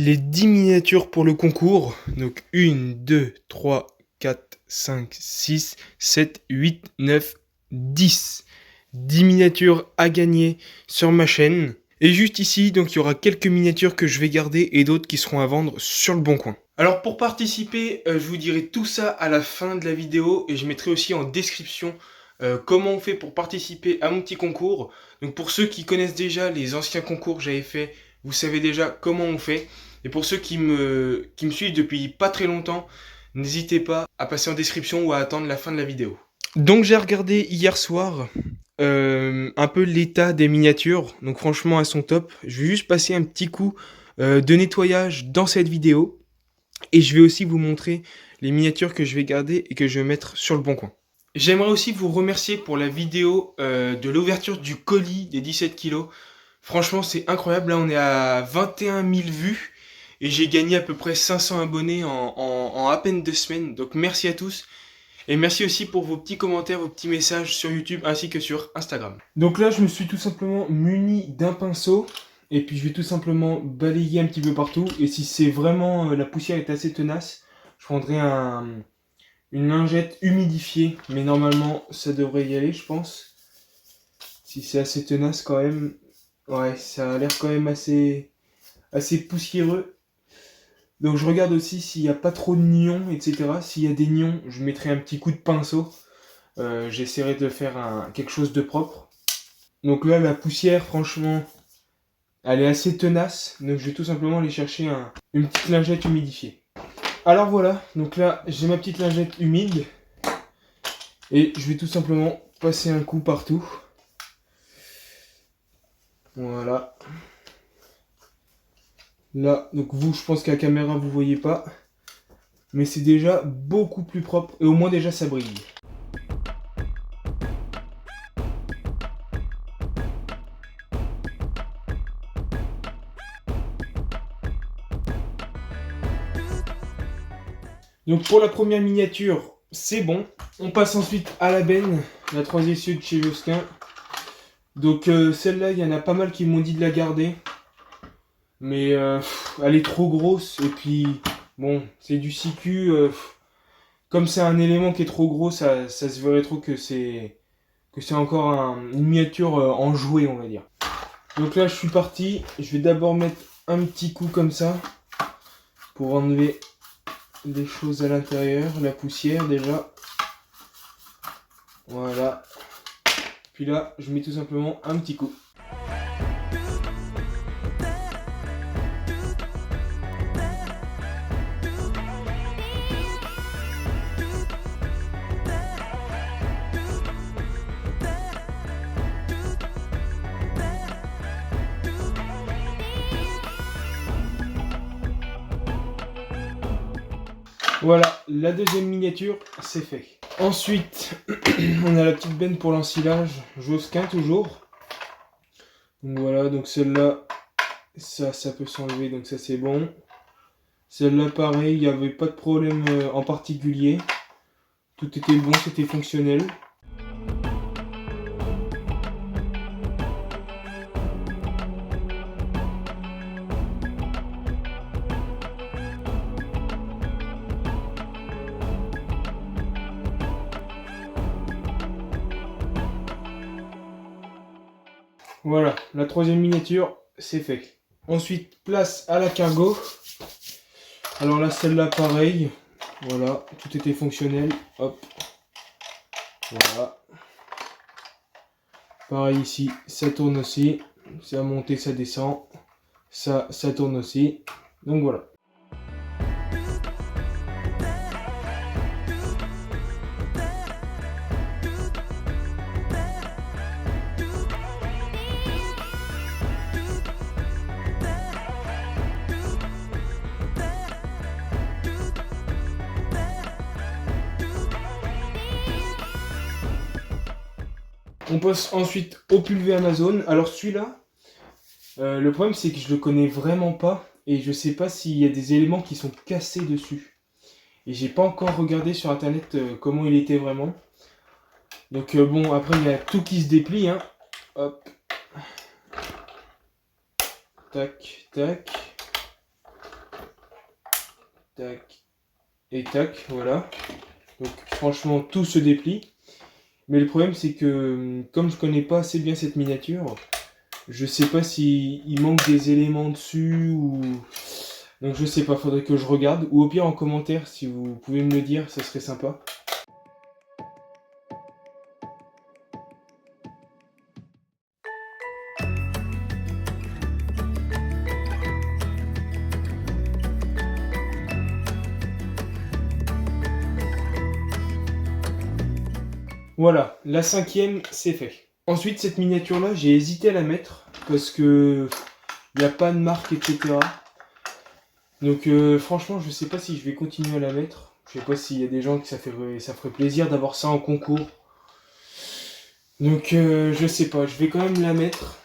les 10 miniatures pour le concours. Donc 1, 2, 3, 4, 5, 6, 7, 8, 9, 10. 10 miniatures à gagner sur ma chaîne. Et juste ici, donc il y aura quelques miniatures que je vais garder et d'autres qui seront à vendre sur le bon coin. Alors pour participer, je vous dirai tout ça à la fin de la vidéo et je mettrai aussi en description comment on fait pour participer à mon petit concours. Donc pour ceux qui connaissent déjà les anciens concours que j'avais fait, vous savez déjà comment on fait. Et pour ceux qui me suivent depuis pas très longtemps, n'hésitez pas à passer en description ou à attendre la fin de la vidéo. Donc j'ai regardé hier soir un peu l'état des miniatures. Donc franchement elles sont top. Je vais juste passer un petit coup de nettoyage dans cette vidéo. Et je vais aussi vous montrer les miniatures que je vais garder et que je vais mettre sur le bon coin. J'aimerais aussi vous remercier pour la vidéo de l'ouverture du colis des 17 kilos. Franchement, c'est incroyable. Là, on est à 21 000 vues. Et j'ai gagné à peu près 500 abonnés en à peine 2 semaines. Donc merci à tous. Et merci aussi pour vos petits commentaires, vos petits messages sur YouTube ainsi que sur Instagram. Donc là, je me suis tout simplement muni d'un pinceau. Et puis je vais tout simplement balayer un petit peu partout. Et si c'est vraiment la poussière est assez tenace, je prendrai une lingette humidifiée. Mais normalement ça devrait y aller, je pense. Si c'est assez tenace quand même. Ouais, ça a l'air quand même assez poussiéreux. Donc je regarde aussi s'il n'y a pas trop de nions, etc. S'il y a des nions, je mettrai un petit coup de pinceau. J'essaierai de faire quelque chose de propre. Donc là, la poussière, franchement, elle est assez tenace, donc je vais tout simplement aller chercher une petite lingette humidifiée. Alors voilà, donc là j'ai ma petite lingette humide et je vais tout simplement passer un coup partout. Voilà. Là, donc vous, je pense qu'à la caméra vous voyez pas, mais c'est déjà beaucoup plus propre et au moins déjà ça brille. Donc pour la première miniature, c'est bon. On passe ensuite à la benne, la 3 essieux de chez Josquin. Donc celle-là, il y en a pas mal qui m'ont dit de la garder. Mais elle est trop grosse. Et puis, bon, c'est du siku. Comme c'est un élément qui est trop gros, ça se verrait trop que c'est encore une miniature en jouet, on va dire. Donc là, je suis parti. Je vais d'abord mettre un petit coup comme ça pour enlever des choses à l'intérieur, la poussière déjà. Voilà. Puis là, je mets tout simplement un petit coup. Voilà, la deuxième miniature, c'est fait. Ensuite, on a la petite benne pour l'ensilage, Josquin toujours. Donc voilà, donc celle-là, ça peut s'enlever, donc ça c'est bon. Celle-là pareil, il n'y avait pas de problème en particulier. Tout était bon, c'était fonctionnel. Voilà, la troisième miniature, c'est fait. Ensuite, place à la cargo. Alors là, celle-là, pareil. Voilà, tout était fonctionnel. Hop. Voilà. Pareil ici, ça tourne aussi. Ça monte, ça descend. Ça tourne aussi. Donc voilà. On passe ensuite au pulvé Amazon. Alors celui-là, le problème c'est que je le connais vraiment pas et je sais pas s'il y a des éléments qui sont cassés dessus. Et j'ai pas encore regardé sur internet comment il était vraiment. Donc bon, après il y a tout qui se déplie, hein. Hop. Tac, tac. tac, et tac, voilà. Donc franchement, tout se déplie. Mais le problème, c'est que comme je connais pas assez bien cette miniature, je sais pas si il manque des éléments dessus ou... Donc je sais pas, faudrait que je regarde. Ou au pire en commentaire, si vous pouvez me le dire, ça serait sympa. Voilà, la cinquième, c'est fait. Ensuite, cette miniature-là, j'ai hésité à la mettre parce que il n'y a pas de marque, etc. Donc franchement, je sais pas si je vais continuer à la mettre. Je sais pas s'il y a des gens que ça ferait plaisir d'avoir ça en concours. Donc je sais pas, je vais quand même la mettre.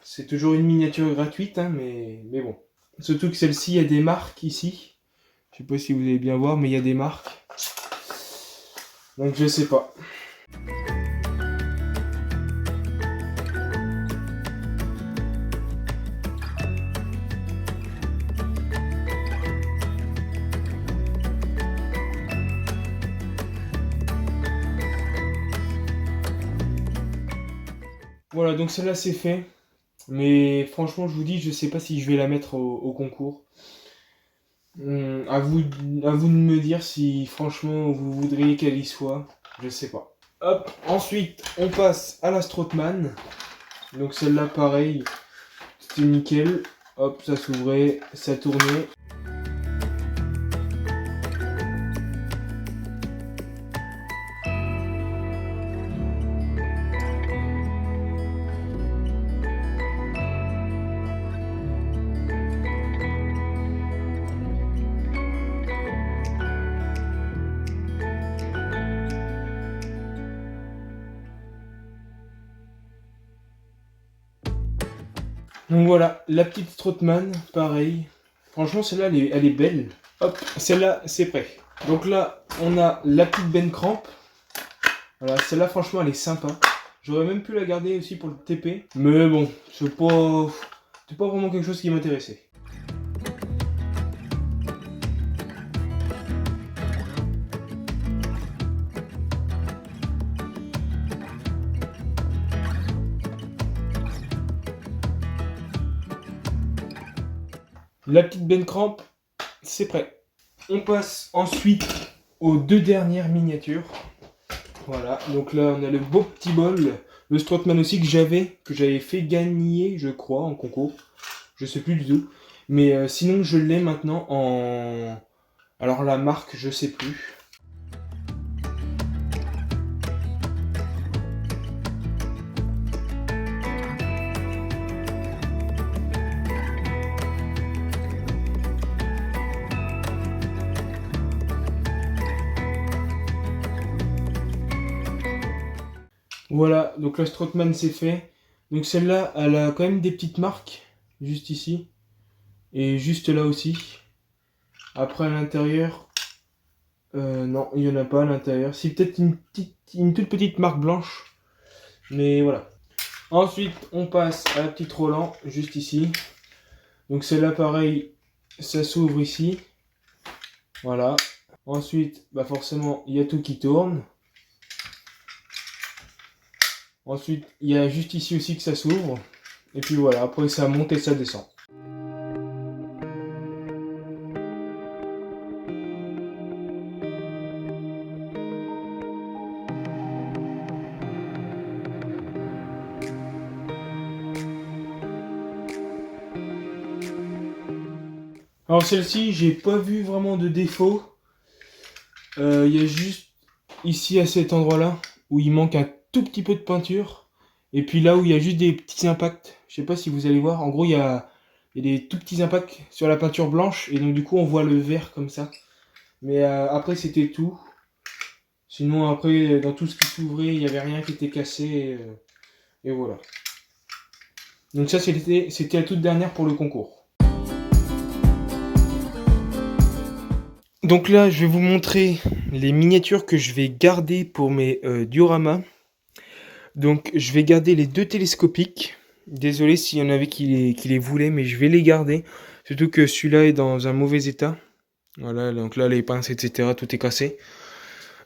C'est toujours une miniature gratuite, hein, mais bon. Surtout que celle-ci, il y a des marques ici. Je sais pas si vous allez bien voir, mais il y a des marques. Donc je sais pas. Voilà, donc celle-là c'est fait. Mais franchement, je vous dis, je sais pas si je vais la mettre au concours. À vous, à vous de me dire si franchement vous voudriez qu'elle y soit. Je sais pas. Hop, ensuite on passe à la Strootman. Donc celle-là pareil, c'était nickel. Hop, ça s'ouvrait, ça tournait. Donc voilà, la petite Strootman, pareil. Franchement, celle-là, elle est belle. Hop, celle-là, c'est prêt. Donc là, on a la petite Ben Cramp. Voilà, celle-là, franchement, elle est sympa. J'aurais même pu la garder aussi pour le TP. Mais bon, c'est pas vraiment quelque chose qui m'intéressait. La petite Ben Cramp, c'est prêt. On passe ensuite aux deux dernières miniatures. Voilà, donc là on a le beau petit bol, le Strootman aussi que j'avais fait gagner, je crois, en concours. Je sais plus du tout. Mais sinon je l'ai maintenant en... Alors la marque, je sais plus. Voilà, donc la Strootman c'est fait. Donc celle-là, elle a quand même des petites marques, juste ici. Et juste là aussi. Après à l'intérieur, non, il n'y en a pas à l'intérieur. C'est peut-être une toute petite marque blanche. Mais voilà. Ensuite, on passe à la petite Roland, juste ici. Donc celle-là, pareil, ça s'ouvre ici. Voilà. Ensuite, bah forcément, il y a tout qui tourne. Ensuite, il y a juste ici aussi que ça s'ouvre. Et puis voilà, après ça monte et ça descend. Alors celle-ci, j'ai pas vu vraiment de défaut. Il y a juste ici à cet endroit-là où il manque un tout petit peu de peinture. Et puis là où il y a juste des petits impacts. Je sais pas si vous allez voir. En gros, il y a des tout petits impacts sur la peinture blanche. Et donc du coup, on voit le vert comme ça. Mais après, c'était tout. Sinon, après, dans tout ce qui s'ouvrait, il n'y avait rien qui était cassé. Et voilà. Donc ça, c'était la toute dernière pour le concours. Donc là, je vais vous montrer les miniatures que je vais garder pour mes dioramas. Donc je vais garder les deux télescopiques. Désolé s'il y en avait qui les voulaient, mais je vais les garder. Surtout que celui-là est dans un mauvais état. Voilà, donc là, les pinces, etc., tout est cassé.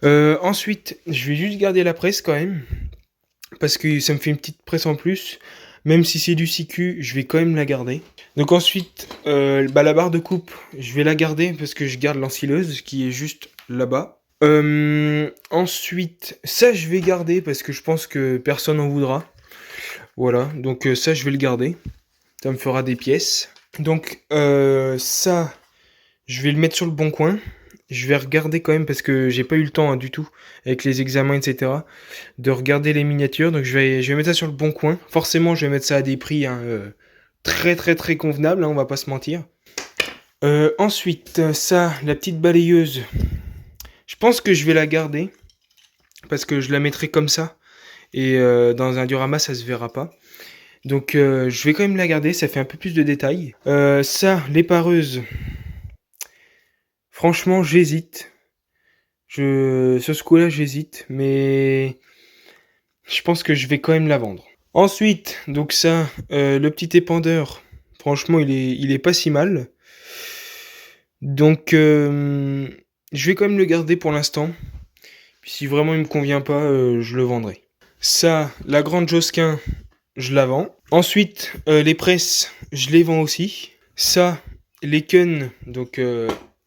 Ensuite, je vais juste garder la presse quand même, parce que ça me fait une petite presse en plus. Même si c'est du CQ, je vais quand même la garder. Donc ensuite, la barre de coupe, je vais la garder parce que je garde l'ensileuse qui est juste là-bas. Ensuite, ça je vais garder parce que je pense que personne n'en voudra. Voilà, donc ça je vais le garder. Ça me fera des pièces. Donc ça, je vais le mettre sur le bon coin. Je vais regarder quand même parce que j'ai pas eu le temps du tout avec les examens, etc. de regarder les miniatures. Donc je vais mettre ça sur le bon coin. Forcément, je vais mettre ça à des prix très très très convenables, on va pas se mentir. Ensuite, ça, la petite balayeuse. Je pense que je vais la garder parce que je la mettrai comme ça et dans un diorama ça se verra pas. Donc je vais quand même la garder, ça fait un peu plus de détails. Ça, les pareuses. Franchement, j'hésite. Sur ce coup-là, j'hésite, mais je pense que je vais quand même la vendre. Ensuite, donc ça, le petit épandeur, franchement, il est pas si mal. Donc, je vais quand même le garder pour l'instant. Puis si vraiment il me convient pas, je le vendrai. Ça, la grande Josquin, je la vends. Ensuite, les presses, je les vends aussi. Ça, les Kun, donc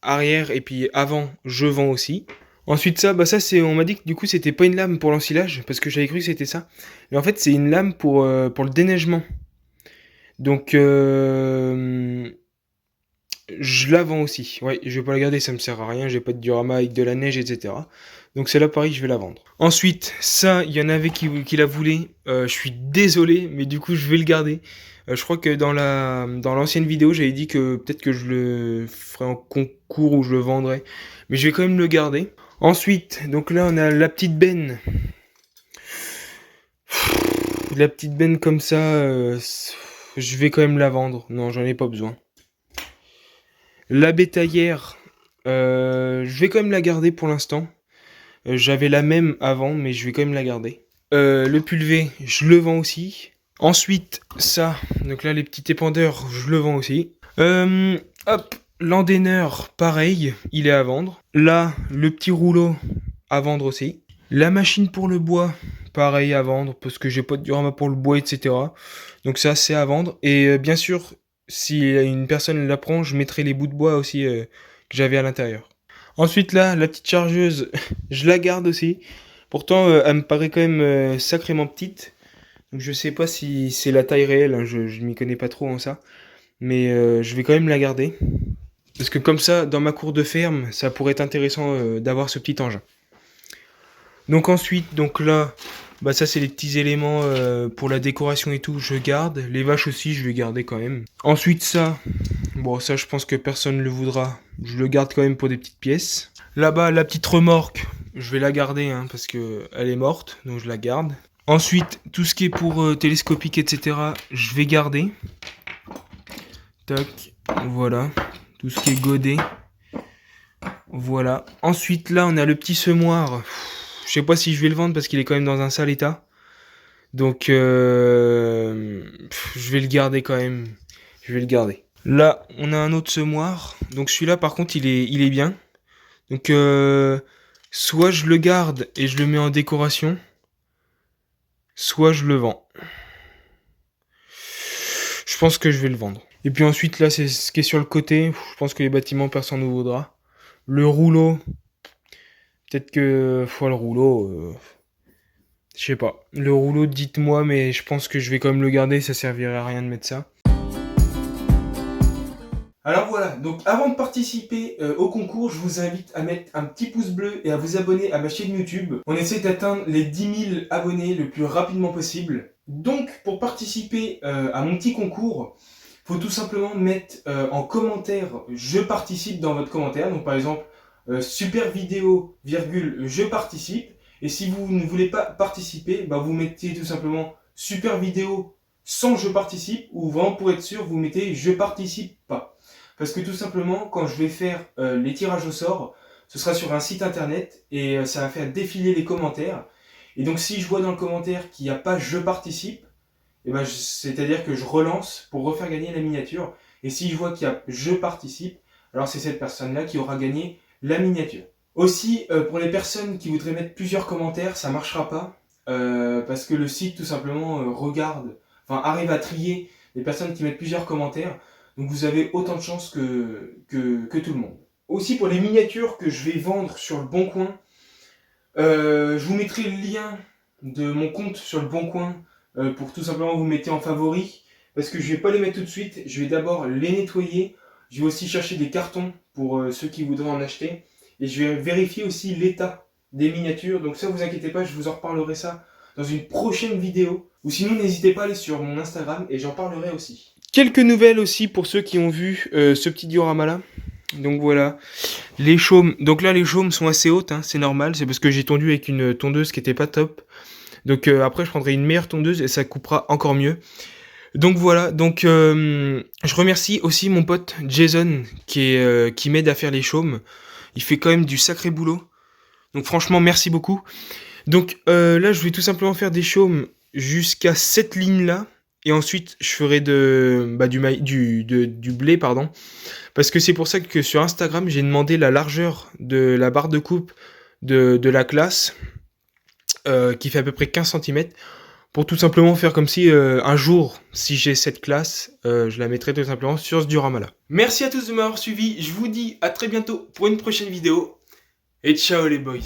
arrière et puis avant, je vends aussi. Ensuite ça, ça on m'a dit que du coup c'était pas une lame pour l'ensilage parce que j'avais cru que c'était ça. Mais en fait c'est une lame pour le déneigement. Donc je la vends aussi. Ouais, je vais pas la garder, ça me sert à rien. J'ai pas de diorama avec de la neige, etc. Donc celle-là pareil, je vais la vendre. Ensuite ça, il y en avait qui la voulaient. Je suis désolé, mais du coup je vais le garder. Je crois que dans l'ancienne vidéo, j'avais dit que peut-être que je le ferais en concours ou je le vendrais. Mais je vais quand même le garder. Ensuite, donc là on a la petite benne. La petite benne comme ça, je vais quand même la vendre. Non, j'en ai pas besoin. La bétaillère, je vais quand même la garder pour l'instant. J'avais la même avant, mais je vais quand même la garder. Le pulvé, je le vends aussi. Ensuite, ça, donc là les petits épandeurs, je le vends aussi. Hop, l'endaineur, pareil, il est à vendre. Là, le petit rouleau, à vendre aussi. La machine pour le bois, pareil à vendre, parce que j'ai pas de diorama pour le bois, etc. Donc ça, c'est à vendre. Et bien sûr, si une personne la prend, je mettrai les bouts de bois aussi que j'avais à l'intérieur. Ensuite là, la petite chargeuse, je la garde aussi. Pourtant, elle me paraît quand même sacrément petite. Donc je sais pas si c'est la taille réelle, hein, je m'y connais pas trop en ça. Mais je vais quand même la garder. Parce que comme ça, dans ma cour de ferme, ça pourrait être intéressant d'avoir ce petit engin. Donc ensuite, donc là, ça c'est les petits éléments pour la décoration et tout, je garde. Les vaches aussi, je vais garder quand même. Ensuite ça, ça je pense que personne ne le voudra. Je le garde quand même pour des petites pièces. Là-bas, la petite remorque, je vais la garder parce que elle est morte, donc je la garde. Ensuite, tout ce qui est pour télescopique, etc., je vais garder. Tac, voilà. Tout ce qui est godé. Voilà. Ensuite, là, on a le petit semoir. Je sais pas si je vais le vendre parce qu'il est quand même dans un sale état. Donc, je vais le garder quand même. Je vais le garder. Là, on a un autre semoir. Donc, celui-là, par contre, il est bien. Donc, soit je le garde et je le mets en décoration, soit je le vends. Je pense que je vais le vendre. Et puis ensuite, là, c'est ce qui est sur le côté. Je pense que les bâtiments, personne ne voudra. Le rouleau. Peut-être que... le rouleau... je sais pas. Le rouleau, dites-moi, mais je pense que je vais quand même le garder. Ça servirait à rien de mettre ça. Alors voilà, donc avant de participer au concours, je vous invite à mettre un petit pouce bleu et à vous abonner à ma chaîne YouTube. On essaie d'atteindre les 10 000 abonnés le plus rapidement possible. Donc pour participer à mon petit concours, faut tout simplement mettre en commentaire « Je participe » dans votre commentaire. Donc par exemple, super vidéo, virgule, je participe. Et si vous ne voulez pas participer, vous mettez tout simplement super vidéo sans je participe, ou vraiment pour être sûr, vous mettez je participe pas. Parce que tout simplement, quand je vais faire les tirages au sort, ce sera sur un site internet et ça va faire défiler les commentaires. Et donc si je vois dans le commentaire qu'il n'y a pas je participe, c'est-à-dire que je relance pour refaire gagner la miniature. Et si je vois qu'il y a je participe, alors c'est cette personne-là qui aura gagné la miniature. Aussi, pour les personnes qui voudraient mettre plusieurs commentaires, ça marchera pas, parce que le site tout simplement arrive à trier les personnes qui mettent plusieurs commentaires, donc vous avez autant de chances que tout le monde. Aussi pour les miniatures que je vais vendre sur le Bon Coin, je vous mettrai le lien de mon compte sur le Bon Coin pour tout simplement vous mettre en favori, parce que je vais pas les mettre tout de suite, je vais d'abord les nettoyer, je vais aussi chercher des cartons pour ceux qui voudraient en acheter, et je vais vérifier aussi l'état des miniatures, donc ça vous inquiétez pas, je vous en reparlerai ça dans une prochaine vidéo, ou sinon n'hésitez pas à aller sur mon Instagram et j'en parlerai aussi. Quelques nouvelles aussi pour ceux qui ont vu ce petit diorama là. Donc voilà, les chaumes. Donc là les chaumes sont assez hautes, hein, c'est normal, c'est parce que j'ai tondu avec une tondeuse qui était pas top. Donc après je prendrai une meilleure tondeuse et ça coupera encore mieux. Donc voilà, donc je remercie aussi mon pote Jason qui m'aide à faire les chaumes. Il fait quand même du sacré boulot. Donc franchement merci beaucoup. Donc là je vais tout simplement faire des chaumes jusqu'à cette ligne là. Et ensuite je ferai du blé, pardon. Parce que c'est pour ça que sur Instagram, j'ai demandé la largeur de la barre de coupe de la classe, qui fait à peu près 15 centimètres, pour tout simplement faire comme si un jour, si j'ai cette classe, je la mettrai tout simplement sur ce diorama-là. Merci à tous de m'avoir suivi, je vous dis à très bientôt pour une prochaine vidéo, et ciao les boys.